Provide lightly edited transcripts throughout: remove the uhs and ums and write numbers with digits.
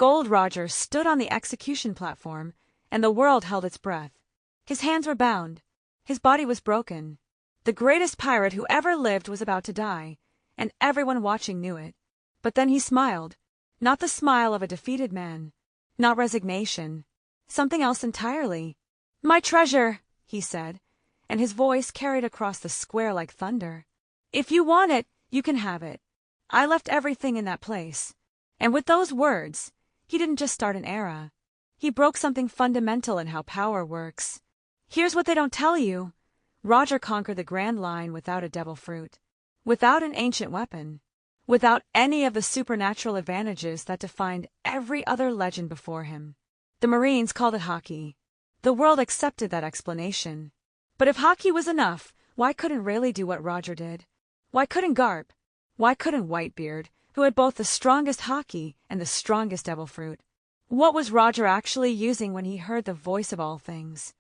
Gold Roger stood on the execution platform, and the world held its breath. His hands were bound. His body was broken. The greatest pirate who ever lived was about to die, and everyone watching knew it. But then he smiled. Not the smile of a defeated man. Not resignation. Something else entirely. "My treasure," he said, and his voice carried across the square like thunder. "If you want it, you can have it. I left everything in that place." And with those words, he didn't just start an era. He broke something fundamental in how power works. Here's what they don't tell you. Roger conquered the Grand Line without a devil fruit, without an ancient weapon, without any of the supernatural advantages that defined every other legend before him. The Marines called it Haki. The world accepted that explanation. But if Haki was enough, why couldn't Rayleigh do what Roger did? Why couldn't Garp? Why couldn't Whitebeard, who had both the strongest Haki and the strongest devil fruit? What was Roger actually using when he heard the voice of all things?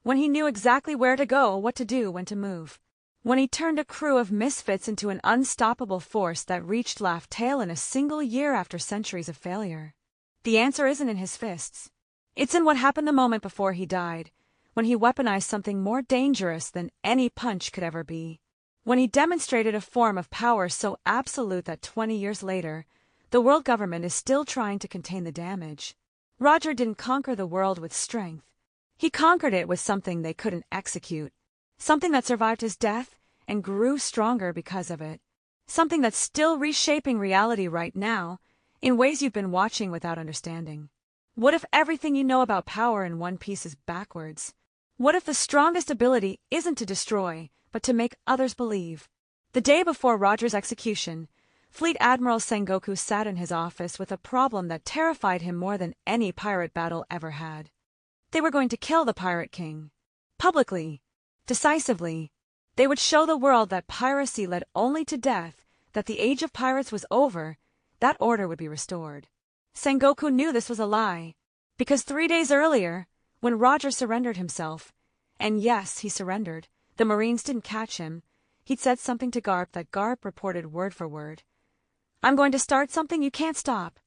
When he knew exactly where to go, what to do, when to move? When he turned a crew of misfits into an unstoppable force that reached Laugh Tale in a single year after centuries of failure? The answer isn't in his fists. It's in what happened the moment before he died, when he weaponized something more dangerous than any punch could ever be. When he demonstrated a form of power so absolute that 20 years later, the world government is still trying to contain the damage. Roger didn't conquer the world with strength. He conquered it with something they couldn't execute. Something that survived his death and grew stronger because of it. Something that's still reshaping reality right now, in ways you've been watching without understanding. What if everything you know about power in One Piece is backwards? What if the strongest ability isn't to destroy, but to make others believe? The day before Roger's execution, Fleet Admiral Sengoku sat in his office with a problem that terrified him more than any pirate battle ever had. They were going to kill the Pirate King. Publicly. Decisively. They would show the world that piracy led only to death, that the age of pirates was over, that order would be restored. Sengoku knew this was a lie, because 3 days earlier, when Roger surrendered himself, and yes, he surrendered, the Marines didn't catch him, he'd said something to Garp that Garp reported word for word. "I'm going to start something you can't stop.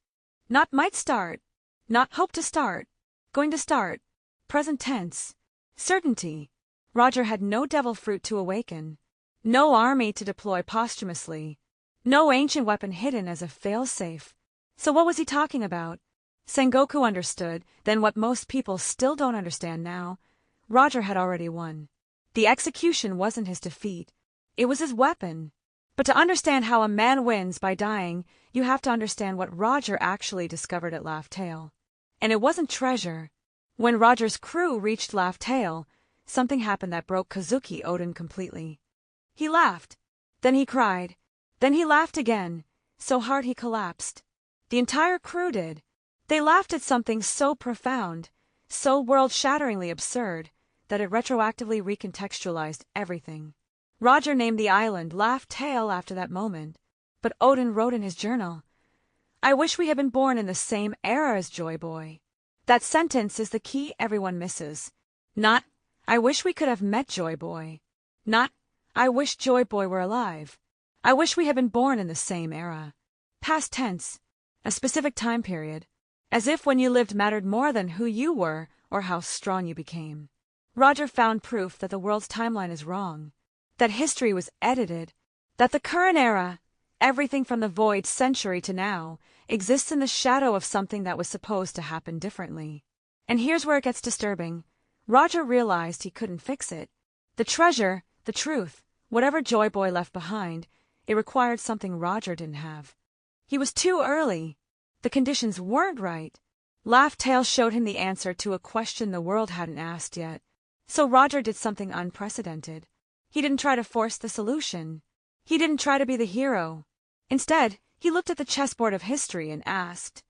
Not might start. Not hope to start. Going to start." Present tense. Certainty. Roger had no devil fruit to awaken. No army to deploy posthumously. No ancient weapon hidden as a fail-safe. So what was he talking about? Sengoku understood, then what most people still don't understand now. Roger had already won. The execution wasn't his defeat. It was his weapon. But to understand how a man wins by dying, you have to understand what Roger actually discovered at Laugh Tale. And it wasn't treasure. When Roger's crew reached Laugh Tale, something happened that broke Kazuki Oden completely. He laughed. Then he cried. Then he laughed again, so hard he collapsed. The entire crew did. They laughed at something so profound, so world-shatteringly absurd, that it retroactively recontextualized everything. Roger named the island Laugh Tale after that moment, but Oden wrote in his journal, "I wish we had been born in the same era as Joy Boy." That sentence is the key everyone misses. Not, "I wish we could have met Joy Boy." Not, "I wish Joy Boy were alive." I wish we had been born in the same era. Past tense. A specific time period. As if when you lived mattered more than who you were or how strong you became. Roger found proof that the world's timeline is wrong. That history was edited. That the current era, everything from the void century to now, exists in the shadow of something that was supposed to happen differently. And here's where it gets disturbing. Roger realized he couldn't fix it. The treasure, the truth, whatever Joy Boy left behind, it required something Roger didn't have. He was too early. The conditions weren't right. Laugh Tale showed him the answer to a question the world hadn't asked yet. So Roger did something unprecedented. He didn't try to force the solution. He didn't try to be the hero. Instead, he looked at the chessboard of history and asked,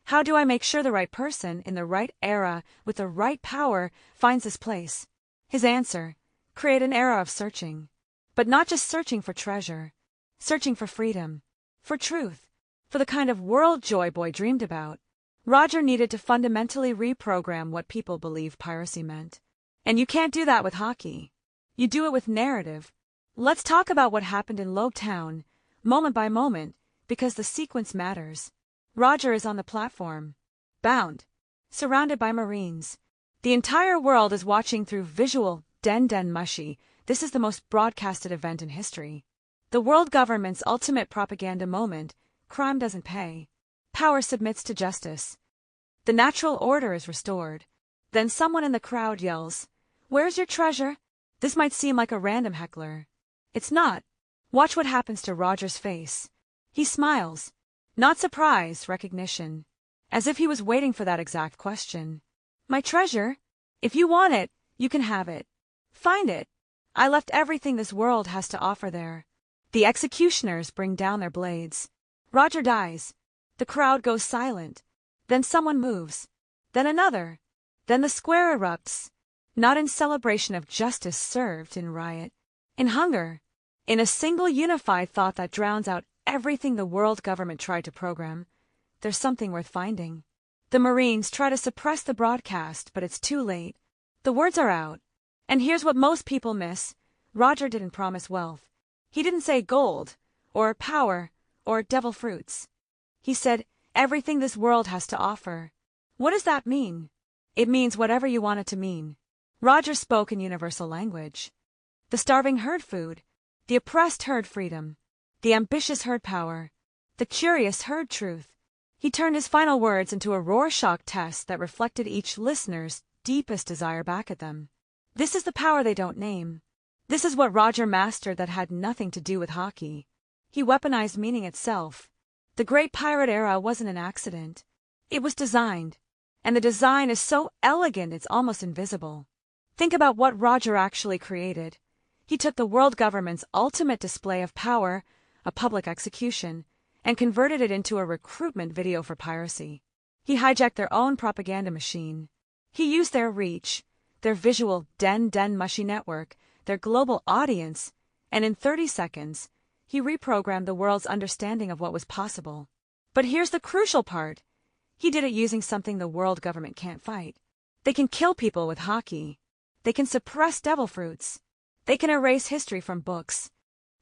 "How do I make sure the right person, in the right era, with the right power, finds this place?" His answer, create an era of searching. But not just searching for treasure. Searching for freedom. For truth. For the kind of world Joy Boy dreamed about. Roger needed to fundamentally reprogram what people believe piracy meant. And you can't do that with Haki. You do it with narrative. Let's talk about what happened in Logue Town, moment by moment, because the sequence matters. Roger is on the platform. bound, surrounded by Marines. The entire world is watching through visual den mushi. This is the most broadcasted event in history. The world government's ultimate propaganda moment. Crime doesn't pay. Power submits to justice. The natural order is restored. Then someone in the crowd yells, "Where's your treasure?" This might seem like a random heckler. It's not. Watch what happens to Roger's face. He smiles. Not surprise, recognition. As if he was waiting for that exact question. "My treasure? If you want it, you can have it. Find it. I left everything this world has to offer there." The executioners bring down their blades. Roger dies. The crowd goes silent. Then someone moves. Then another. Then the square erupts. Not in celebration of justice served, in riot. In hunger. In a single unified thought that drowns out everything the world government tried to program. There's something worth finding. The Marines try to suppress the broadcast, but it's too late. The words are out. And here's what most people miss. Roger didn't promise wealth. He didn't say gold, or power, or devil fruits. He said, everything this world has to offer. What does that mean? It means whatever you want it to mean. Roger spoke in universal language. The starving heard food. The oppressed heard freedom. The ambitious heard power. The curious heard truth. He turned his final words into a Rorschach test that reflected each listener's deepest desire back at them. This is the power they don't name. This is what Roger mastered that had nothing to do with Haki. He weaponized meaning itself. The Great Pirate Era wasn't an accident. It was designed. And the design is so elegant it's almost invisible. Think about what Roger actually created. He took the world government's ultimate display of power, a public execution, and converted it into a recruitment video for piracy. He hijacked their own propaganda machine. He used their reach, their visual den mushy network, their global audience, and in 30 seconds, he reprogrammed the world's understanding of what was possible. But here's the crucial part. He did it using something the world government can't fight. They can kill people with Haki. They can suppress devil fruits. They can erase history from books.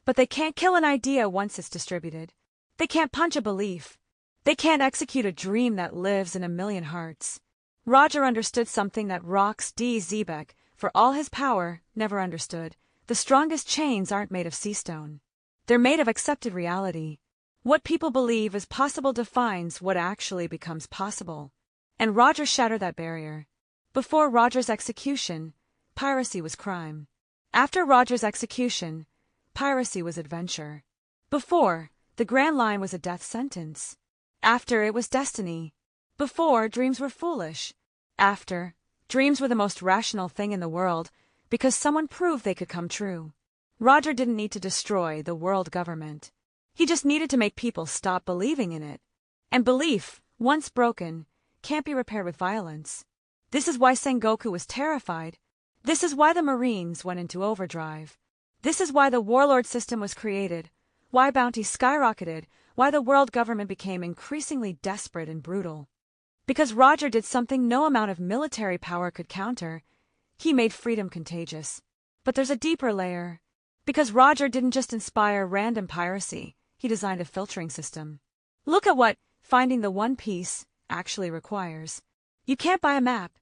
But they can't kill an idea once it's distributed. They can't punch a belief. They can't execute a dream that lives in a million hearts. Roger understood something that Rox D. Zebek, for all his power, never understood. The strongest chains aren't made of sea stone. They're made of accepted reality. What people believe is possible defines what actually becomes possible. And Roger shattered that barrier. Before Roger's execution, piracy was crime. After Roger's execution, piracy was adventure. Before, the Grand Line was a death sentence. After, it was destiny. Before, dreams were foolish. After, dreams were the most rational thing in the world because someone proved they could come true. Roger didn't need to destroy the world government. He just needed to make people stop believing in it. And belief, once broken, can't be repaired with violence. This is why Sengoku was terrified. This is why the Marines went into overdrive. This is why the warlord system was created, why bounty skyrocketed, why the world government became increasingly desperate and brutal. Because Roger did something no amount of military power could counter. He made freedom contagious. But there's a deeper layer. Because Roger didn't just inspire random piracy, he designed a filtering system. Look at what finding the One Piece actually requires. You can't buy a map.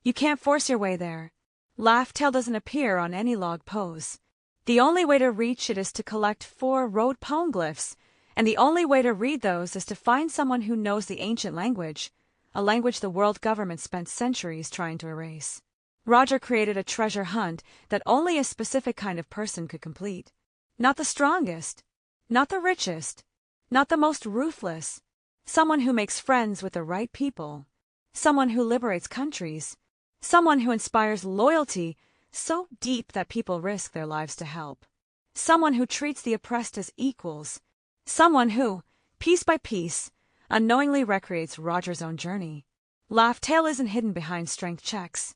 You can't force your way there. Laugh Tale doesn't appear on any log pose. The only way to reach it is to collect 4 road poneglyphs, and the only way to read those is to find someone who knows the ancient language, a language the world government spent centuries trying to erase. Roger created a treasure hunt that only a specific kind of person could complete. Not the strongest, not the richest, not the most ruthless. Someone who makes friends with the right people. Someone who liberates countries. Someone who inspires loyalty so deep that people risk their lives to help. Someone who treats the oppressed as equals. Someone who, piece by piece, unknowingly recreates Roger's own journey. Laugh Tale isn't hidden behind strength checks.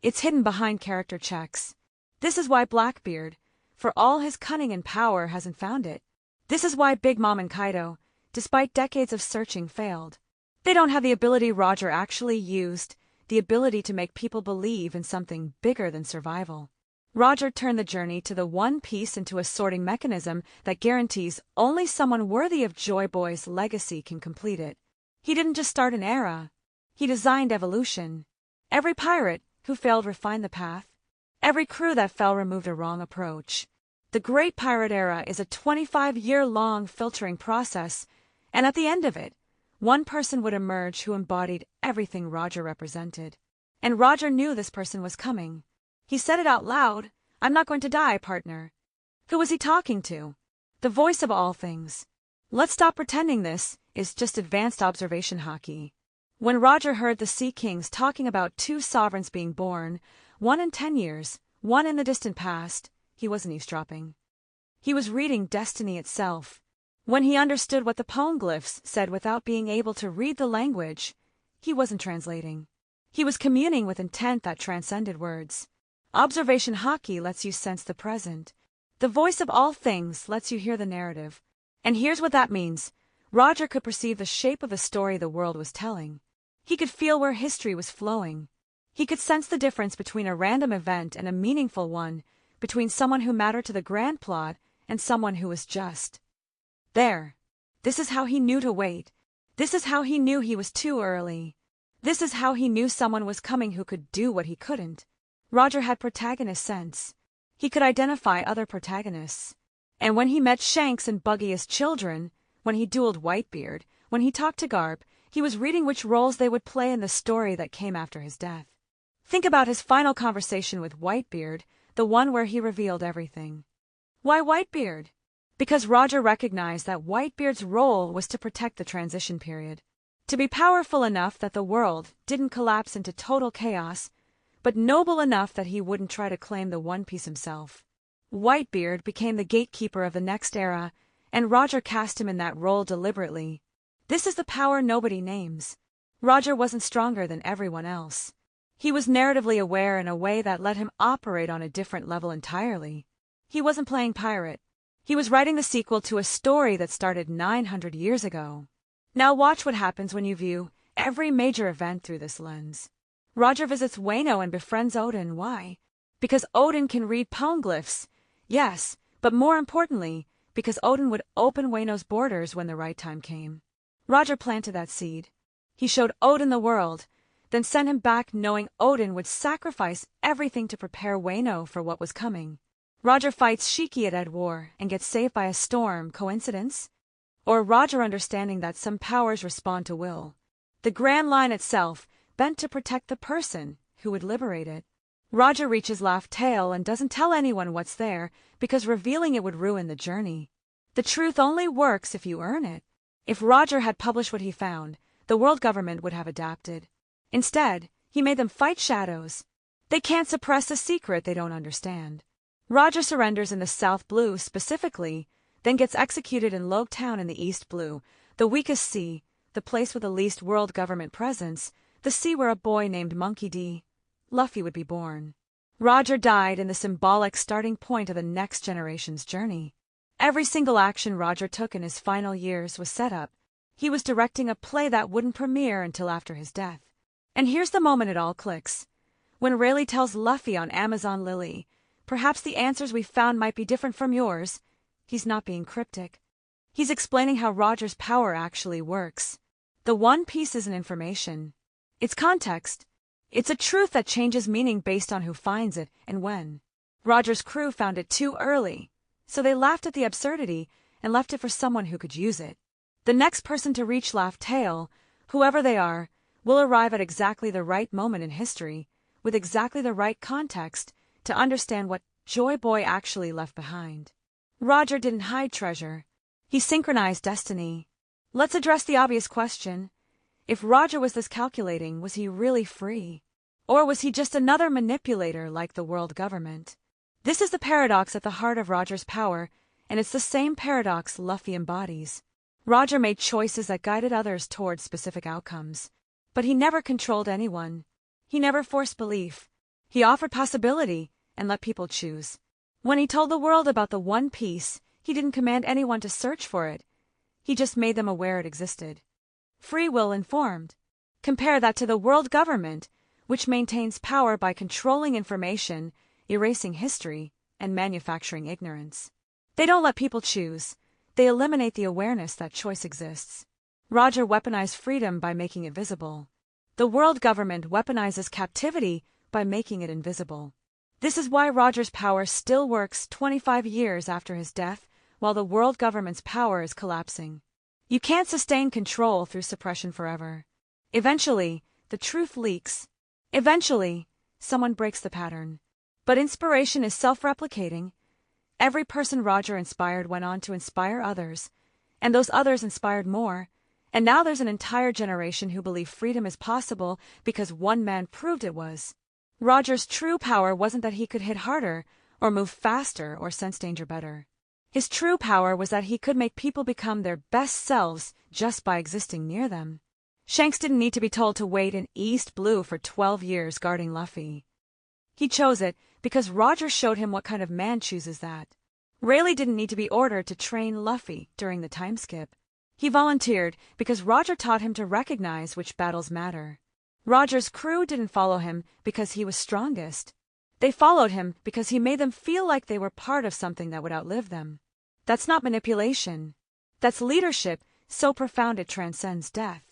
It's hidden behind character checks. This is why Blackbeard, for all his cunning and power, hasn't found it. This is why Big Mom and Kaido, despite decades of searching, failed. They don't have the ability Roger actually used, the ability to make people believe in something bigger than survival. Roger turned the journey to the One Piece into a sorting mechanism that guarantees only someone worthy of Joy Boy's legacy can complete it. He didn't just start an era. He designed evolution. Every pirate who failed refined the path. Every crew that fell removed a wrong approach. The Great Pirate Era is a 25-year-long filtering process, and at the end of it, one person would emerge who embodied everything Roger represented. And Roger knew this person was coming. He said it out loud, "I'm not going to die, partner." Who was he talking to? The voice of all things. Let's stop pretending this is just advanced observation Haki. When Roger heard the Sea Kings talking about two sovereigns being born, one in 10 years, one in the distant past, he wasn't eavesdropping. He was reading destiny itself. When he understood what the poneglyphs said without being able to read the language, he wasn't translating. He was communing with intent that transcended words. Observation Haki lets you sense the present. The voice of all things lets you hear the narrative. And here's what that means. Roger could perceive the shape of the story the world was telling. He could feel where history was flowing. He could sense the difference between a random event and a meaningful one, between someone who mattered to the grand plot and someone who was just there. This is how he knew to wait. This is how he knew he was too early. This is how he knew someone was coming who could do what he couldn't. Roger had protagonist sense. He could identify other protagonists. And when he met Shanks and Buggy as children, when he dueled Whitebeard, when he talked to Garp, he was reading which roles they would play in the story that came after his death. Think about his final conversation with Whitebeard, the one where he revealed everything. Why Whitebeard? Because Roger recognized that Whitebeard's role was to protect the transition period. To be powerful enough that the world didn't collapse into total chaos, but noble enough that he wouldn't try to claim the One Piece himself. Whitebeard became the gatekeeper of the next era, and Roger cast him in that role deliberately. This is the power nobody names. Roger wasn't stronger than everyone else. He was narratively aware in a way that let him operate on a different level entirely. He wasn't playing pirate. He was writing the sequel to a story that started 900 years ago. Now watch what happens when you view every major event through this lens. Roger visits Wano and befriends Odin. Why? Because Odin can read poneglyphs. Yes, but more importantly, because Odin would open Wano's borders when the right time came. Roger planted that seed. He showed Odin the world, then sent him back knowing Odin would sacrifice everything to prepare Wano for what was coming. Roger fights Shiki at Ed War and gets saved by a storm. Coincidence? Or Roger understanding that some powers respond to will. The Grand Line itself, bent to protect the person who would liberate it. Roger reaches Laugh Tale and doesn't tell anyone what's there because revealing it would ruin the journey. The truth only works if you earn it. If Roger had published what he found, the world government would have adapted. Instead, he made them fight shadows. They can't suppress a secret they don't understand. Roger surrenders in the South Blue specifically, then gets executed in Logue Town in the East Blue, the weakest sea, the place with the least world government presence, the sea where a boy named Monkey D. Luffy would be born. Roger died in the symbolic starting point of the next generation's journey. Every single action Roger took in his final years was set up. He was directing a play that wouldn't premiere until after his death. And here's the moment it all clicks. When Rayleigh tells Luffy on Amazon Lily, "Perhaps the answers we found might be different from yours," he's not being cryptic. He's explaining how Roger's power actually works. The One Piece isn't information. It's context. It's a truth that changes meaning based on who finds it and when. Roger's crew found it too early, so they laughed at the absurdity and left it for someone who could use it. The next person to reach Laugh Tale, whoever they are, will arrive at exactly the right moment in history, with exactly the right context, to understand what Joy Boy actually left behind. Roger didn't hide treasure. He synchronized destiny. Let's address the obvious question. If Roger was this calculating, was he really free? Or was he just another manipulator like the world government? This is the paradox at the heart of Roger's power, and it's the same paradox Luffy embodies. Roger made choices that guided others towards specific outcomes. But he never controlled anyone. He never forced belief. He offered possibility and let people choose. When he told the world about the One Piece, he didn't command anyone to search for it. He just made them aware it existed. Free will informed. Compare that to the world government, which maintains power by controlling information, erasing history, and manufacturing ignorance. They don't let people choose. They eliminate the awareness that choice exists. Roger weaponized freedom by making it visible. The world government weaponizes captivity by making it invisible. This is why Roger's power still works 25 years after his death, while the world government's power is collapsing. You can't sustain control through suppression forever. Eventually, the truth leaks. Eventually, someone breaks the pattern. But inspiration is self-replicating. Every person Roger inspired went on to inspire others, and those others inspired more, and now there's an entire generation who believe freedom is possible because one man proved it was. Roger's true power wasn't that he could hit harder, or move faster, or sense danger better. His true power was that he could make people become their best selves just by existing near them. Shanks didn't need to be told to wait in East Blue for 12 years guarding Luffy. He chose it because Roger showed him what kind of man chooses that. Rayleigh didn't need to be ordered to train Luffy during the time skip. He volunteered because Roger taught him to recognize which battles matter. Roger's crew didn't follow him because he was strongest. They followed him because he made them feel like they were part of something that would outlive them. That's not manipulation. That's leadership so profound it transcends death.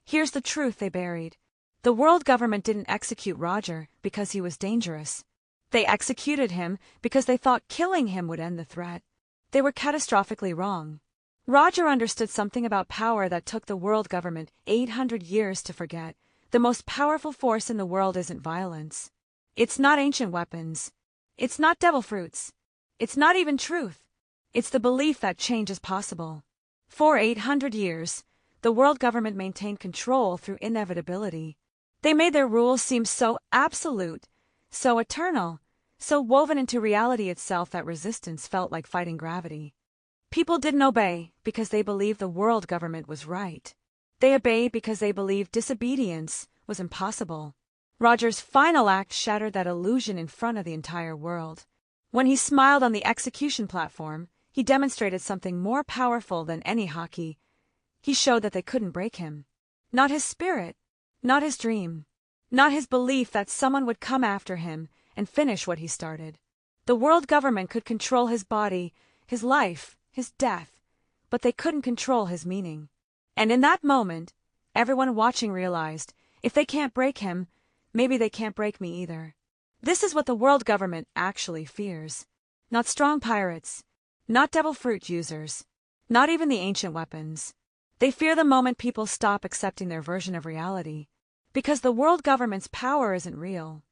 Here's the truth they buried. The world government didn't execute Roger because he was dangerous. They executed him because they thought killing him would end the threat. They were catastrophically wrong. Roger understood something about power that took the world government 800 years to forget. The most powerful force in the world isn't violence. It's not ancient weapons. It's not devil fruits. It's not even truth. It's the belief that change is possible. For 800 years, the world government maintained control through inevitability. They made their rules seem so absolute, so eternal, so woven into reality itself that resistance felt like fighting gravity. People didn't obey because they believed the world government was right. They obeyed because they believed disobedience was impossible. Roger's final act shattered that illusion in front of the entire world. When he smiled on the execution platform, he demonstrated something more powerful than any Haki. He showed that they couldn't break him. Not his spirit, not his dream, not his belief that someone would come after him and finish what he started. The world government could control his body, his life, his death, but they couldn't control his meaning. And in that moment, everyone watching realized, if they can't break him, maybe they can't break me either. This is what the world government actually fears. Not strong pirates, not devil fruit users, not even the ancient weapons. They fear the moment people stop accepting their version of reality. Because the world government's power isn't real.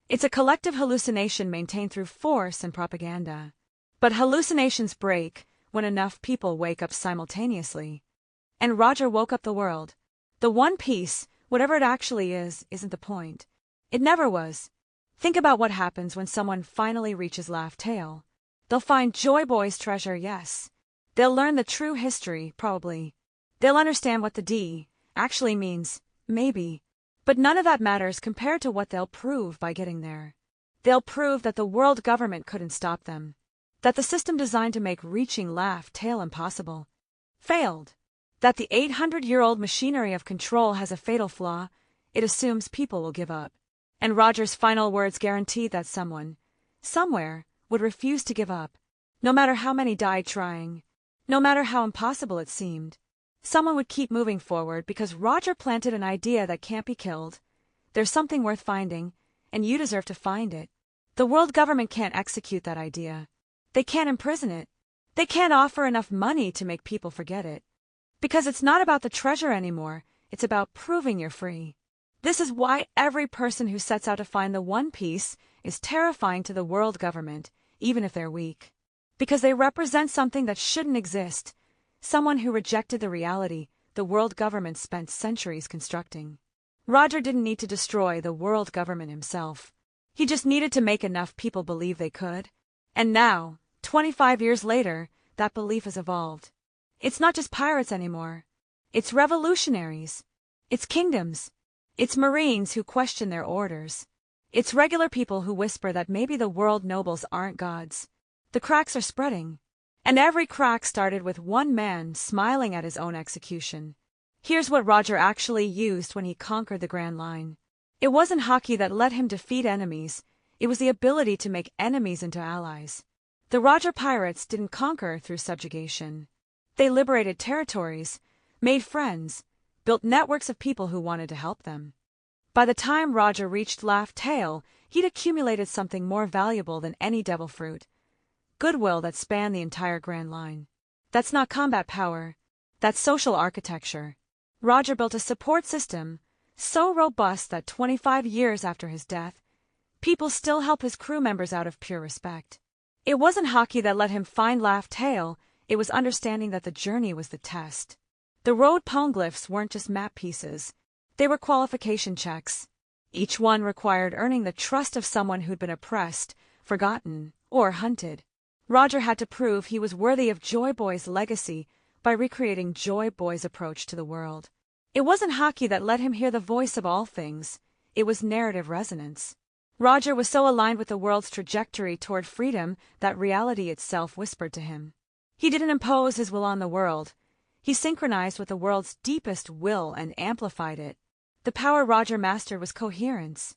It's a collective hallucination maintained through force and propaganda. But hallucinations break when enough people wake up simultaneously. And Roger woke up the world. The One Piece, whatever it actually is, isn't the point. It never was. Think about what happens when someone finally reaches Laugh Tale. They'll find Joy Boy's treasure, yes. They'll learn the true history, probably. They'll understand what the D actually means, maybe. But none of that matters compared to what they'll prove by getting there. They'll prove that the world government couldn't stop them. That the system designed to make reaching Laugh Tale impossible failed. That the 800-year-old machinery of control has a fatal flaw. It assumes people will give up. And Roger's final words guaranteed that someone, somewhere, would refuse to give up. No matter how many died trying. No matter how impossible it seemed. Someone would keep moving forward because Roger planted an idea that can't be killed. There's something worth finding, and you deserve to find it. The world government can't execute that idea. They can't imprison it. They can't offer enough money to make people forget it. Because it's not about the treasure anymore, it's about proving you're free. This is why every person who sets out to find the One Piece is terrifying to the world government, even if they're weak. Because they represent something that shouldn't exist. Someone who rejected the reality the world government spent centuries constructing. Roger didn't need to destroy the world government himself. He just needed to make enough people believe they could. And now, 25 years later, that belief has evolved. It's not just pirates anymore. It's revolutionaries. It's kingdoms. It's Marines who question their orders. It's regular people who whisper that maybe the world nobles aren't gods. The cracks are spreading. And every crack started with one man smiling at his own execution. Here's what Roger actually used when he conquered the Grand Line. It wasn't Haki that let him defeat enemies. It was the ability to make enemies into allies. The Roger pirates didn't conquer through subjugation. They liberated territories, made friends, built networks of people who wanted to help them. By the time Roger reached Laugh Tale, he'd accumulated something more valuable than any devil fruit: goodwill that spanned the entire Grand Line. That's not combat power. That's social architecture. Roger built a support system so robust that 25 years after his death, people still help his crew members out of pure respect. It wasn't Haki that let him find Laugh Tale, it was understanding that the journey was the test. The road poneglyphs weren't just map pieces. They were qualification checks. Each one required earning the trust of someone who'd been oppressed, forgotten, or hunted. Roger had to prove he was worthy of Joy Boy's legacy by recreating Joy Boy's approach to the world. It wasn't Haki that let him hear the voice of all things. It was narrative resonance. Roger was so aligned with the world's trajectory toward freedom that reality itself whispered to him. He didn't impose his will on the world. He synchronized with the world's deepest will and amplified it. The power Roger mastered was coherence.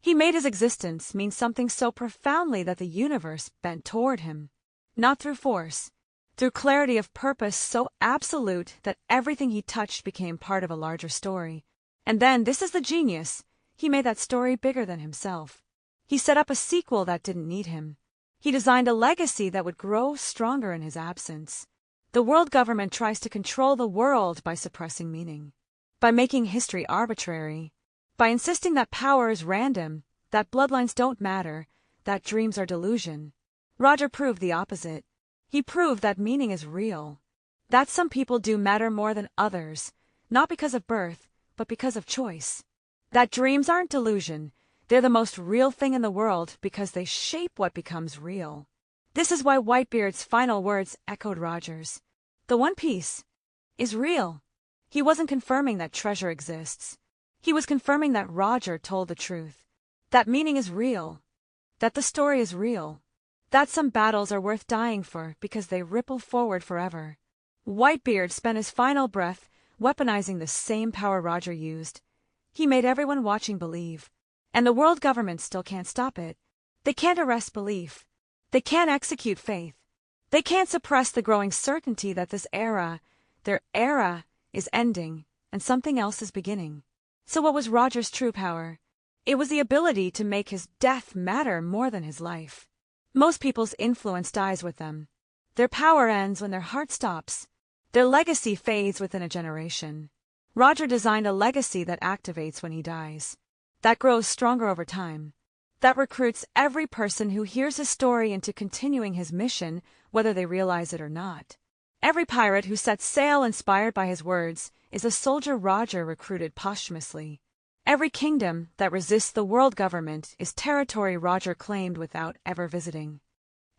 He made his existence mean something so profoundly that the universe bent toward him. Not through force, through clarity of purpose so absolute that everything he touched became part of a larger story. And then, this is the genius, he made that story bigger than himself. He set up a sequel that didn't need him. He designed a legacy that would grow stronger in his absence. The world government tries to control the world by suppressing meaning, by making history arbitrary, by insisting that power is random, that bloodlines don't matter, that dreams are delusion. Roger proved the opposite. He proved that meaning is real, that some people do matter more than others, not because of birth, but because of choice. That dreams aren't delusion, they're the most real thing in the world because they shape what becomes real. This is why Whitebeard's final words echoed Roger's. The One Piece is real. He wasn't confirming that treasure exists. He was confirming that Roger told the truth. That meaning is real. That the story is real. That some battles are worth dying for because they ripple forward forever. Whitebeard spent his final breath weaponizing the same power Roger used. He made everyone watching believe. And the world government still can't stop it. They can't arrest belief. They can't execute faith. They can't suppress the growing certainty that this era, their era, is ending and something else is beginning. So what was Roger's true power? It was the ability to make his death matter more than his life. Most people's influence dies with them. Their power ends when their heart stops. Their legacy fades within a generation. Roger designed a legacy that activates when he dies, that grows stronger over time, that recruits every person who hears his story into continuing his mission, whether they realize it or not. Every pirate who sets sail inspired by his words is a soldier Roger recruited posthumously. Every kingdom that resists the world government is territory Roger claimed without ever visiting.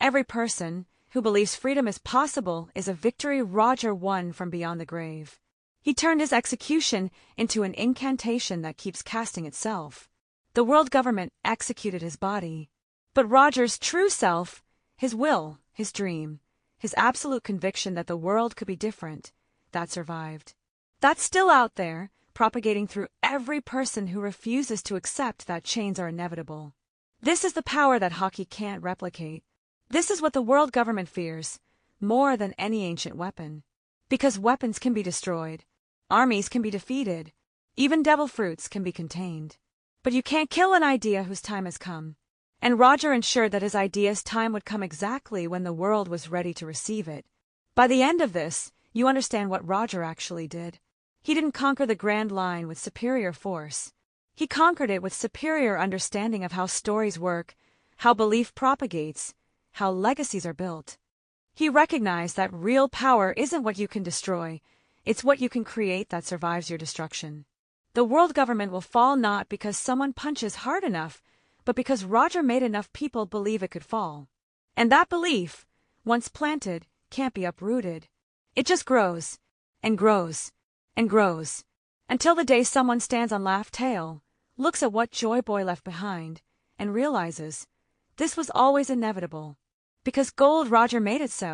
Every person who believes freedom is possible is a victory Roger won from beyond the grave. He turned his execution into an incantation that keeps casting itself. The world government executed his body, but Roger's true self, his will, his dream, his absolute conviction that the world could be different, that survived. That's still out there, propagating through every person who refuses to accept that chains are inevitable. This is the power that Haki can't replicate. This is what the world government fears, more than any ancient weapon. Because weapons can be destroyed, armies can be defeated, even devil fruits can be contained. But you can't kill an idea whose time has come. And Roger ensured that his idea's time would come exactly when the world was ready to receive it. By the end of this, you understand what Roger actually did. He didn't conquer the Grand Line with superior force. He conquered it with superior understanding of how stories work, how belief propagates, how legacies are built. He recognized that real power isn't what you can destroy, it's what you can create that survives your destruction. The world government will fall not because someone punches hard enough, but because Roger made enough people believe it could fall. And that belief, once planted, can't be uprooted. It just grows, and grows, and grows, until the day someone stands on Laugh Tale, looks at what Joy Boy left behind, and realizes this was always inevitable. Because Gold Roger made it so.